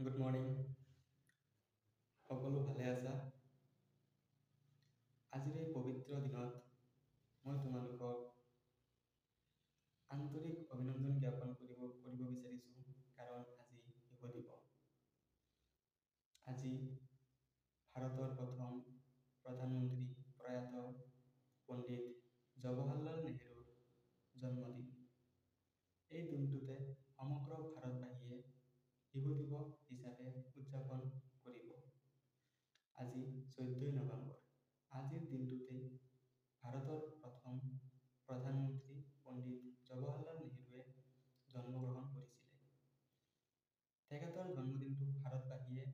Good morning. সকলো ভালে আছা? আজিৰ এই পবিত্ৰ দিনত মই তোমালোকক আন্তৰিক অভিনন্দন জ্ঞাপন কৰিব বিচাৰিছোঁ, কাৰণ আজি শিশু দিৱস। আজি ভাৰতৰ প্ৰথম প্ৰধানমন্ত্ৰী প্ৰয়াত পণ্ডিত জৱাহৰলাল নেহৰুৰ জন্মদিন। এই দিনটোতে সমগ্ৰ ভাৰতবাসীয়ে শিশু দিৱস হিচাপে উদযাপন কৰিব। আজি 14 নৱেম্বৰ। আজিৰ দিনটোতেই ভাৰতৰ প্ৰথম প্ৰধানমন্ত্ৰী পণ্ডিত জৱাহৰলাল নেহৰুৱে জন্মগ্ৰহণ কৰিছিলে। তেখেতৰ জন্মদিনটো ভাৰতবাসীয়ে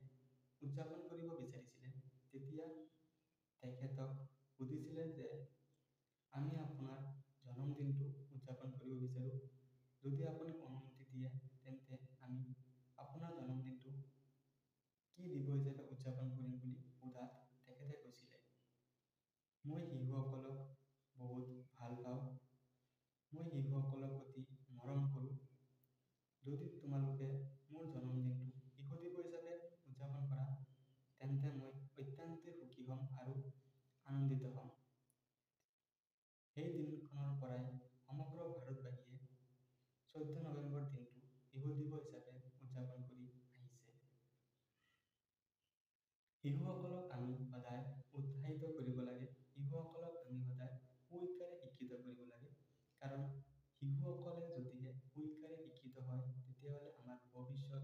উদযাপন কৰিব বিচাৰিছিলে। তেতিয়া তেখেতক সুধিছিলে যে আমি আপোনাৰ জন্মদিনটো উদযাপন কৰিব বিচাৰোঁ। যদি আপুনি অনুমতি দিয়ে তেন্তে আমি আপোনাৰ জন্মদিনটো কি দিৱস হিচাপে উদযাপন কৰিম বুলি সোধাত তেখেতে কৈছিলে, মই শিশুসকলক বহুত ভাল পাওঁ। মই শিশুসকলক অতি মৰম কৰোঁ। যদি তোমালোকে মোৰ জন্মদিনটো শিশু দিৱস হিচাপে উদযাপন কৰা তেন্তে মই অত্যন্তই সুখী হ'ম আৰু আনন্দিত হ'ম। সেই দিনখনৰ পৰাই সমগ্ৰ ভাৰতবাসীয়ে 14 নৱেম্বৰ দিনটো শিশু দিৱস হিচাপে উদযাপন কৰি আহিছে। শিশুসকলক আমি সদায় উৎসাহিত কৰিব লাগে। শিশুসকলক আমি সদায় সুশিক্ষাৰে শিক্ষিত কৰিব লাগে, কাৰণ শিশুসকলে যদিহে সুশিক্ষাৰে শিক্ষিত হয় তেতিয়াহ'লে আমাৰ ভৱিষ্যত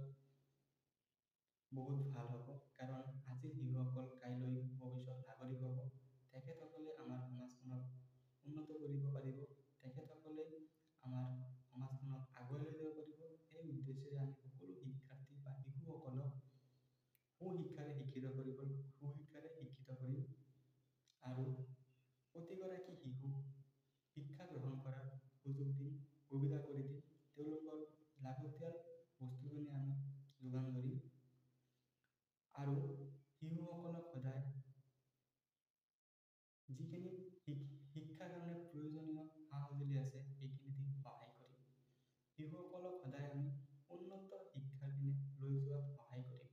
বহুত ভাল হ'ব। কাৰণ আজিৰ শিশুসকল কাইলৈ ভৱিষ্যত নাগৰিক হ'ব। তেখেতসকলে আমাৰ সমাজখনক উন্নত কৰিব পাৰিব। তেখেতসকলে আমাৰ সমাজখনক আগুৱাই লৈ যাব পাৰিব। এই উদ্দেশ্যেৰে আমি সকলো শিক্ষাৰ্থী বা শিশুসকলক সুশিক্ষাৰে শিক্ষিত কৰিম আৰু প্ৰতিগৰাকী শিশুক শিক্ষা গ্ৰহণ কৰাৰ সুযোগ দিম, সুবিধা কৰি দিম। তেওঁলোকৰ লাগতিয়াল বস্তুখিনি আমি যোগান ধৰিম আৰু শিশুসকলক সদায় যিখিনি শিক্ষাৰ কাৰণে প্ৰয়োজনীয় সা-সঁজুলি আছে সেইখিনি দি সহায় কৰিম। শিশুসকলক সদায় আমি উন্নত শিক্ষাৰ পিনে লৈ যোৱাত সহায় কৰিম।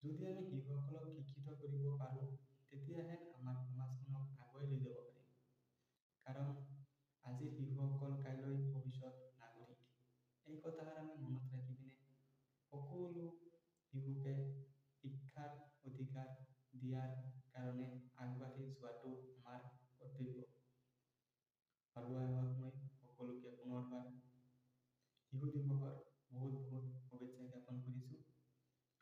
যদি আমি শিশুসকলক শিক্ষিত কৰিব পাৰোঁ তেতিয়াহে আমাৰ সমাজখনক আগুৱাই লৈ যাব পাৰিম। কাৰণ আজিৰ শিশুসকল কাইলৈ ভৱিষ্যত নাগৰিক। এই কথাষাৰ আমি মনত ৰাখি পিনে সকলো শিশুকে শিক্ষাৰ অধিকাৰ দিয়াৰ কাৰণে আগবাঢ়ি যোৱাটো আমাৰ কৰ্তব্য। মই সকলোকে পুনৰবাৰ শিশু দিৱসৰ বহুত শুভেচ্ছা জ্ঞাপন কৰিছোঁ।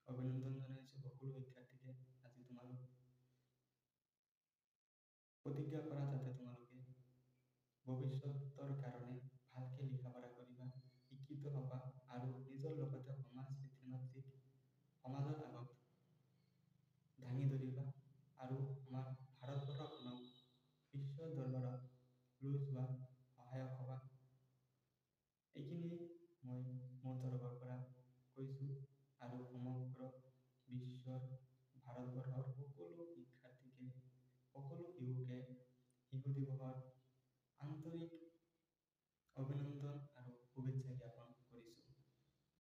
অভিনন্দন জনাইছোঁ সকলো শিক্ষাৰ্থীকে। আজি তোমালোক প্ৰতিজ্ঞা কৰা যাতে তোমালোকে ভৱিষ্যতৰ কাৰণে ভালকে লিখা পঢ়া কৰিবা, শিক্ষিত হ'বা আৰু নিজৰ লগতে সমাজ পিতৃ মাতৃক সমাজৰ আগত দাঙি ধৰিবা আৰু আমাৰ ভাৰতবৰ্ষখনক বিশ্ব দৰবাৰত লৈ যোৱা সহায়ক হ'বা। এইখিনি মই মোৰ তৰফৰ পৰা কৈছোঁ আৰু সমগ্ৰ বিশ্বৰ ভাৰতবৰ্ষৰ সকলো শিক্ষাৰ্থীকে সকলো শিশুকে শিশু দিৱসৰ আন্তৰিক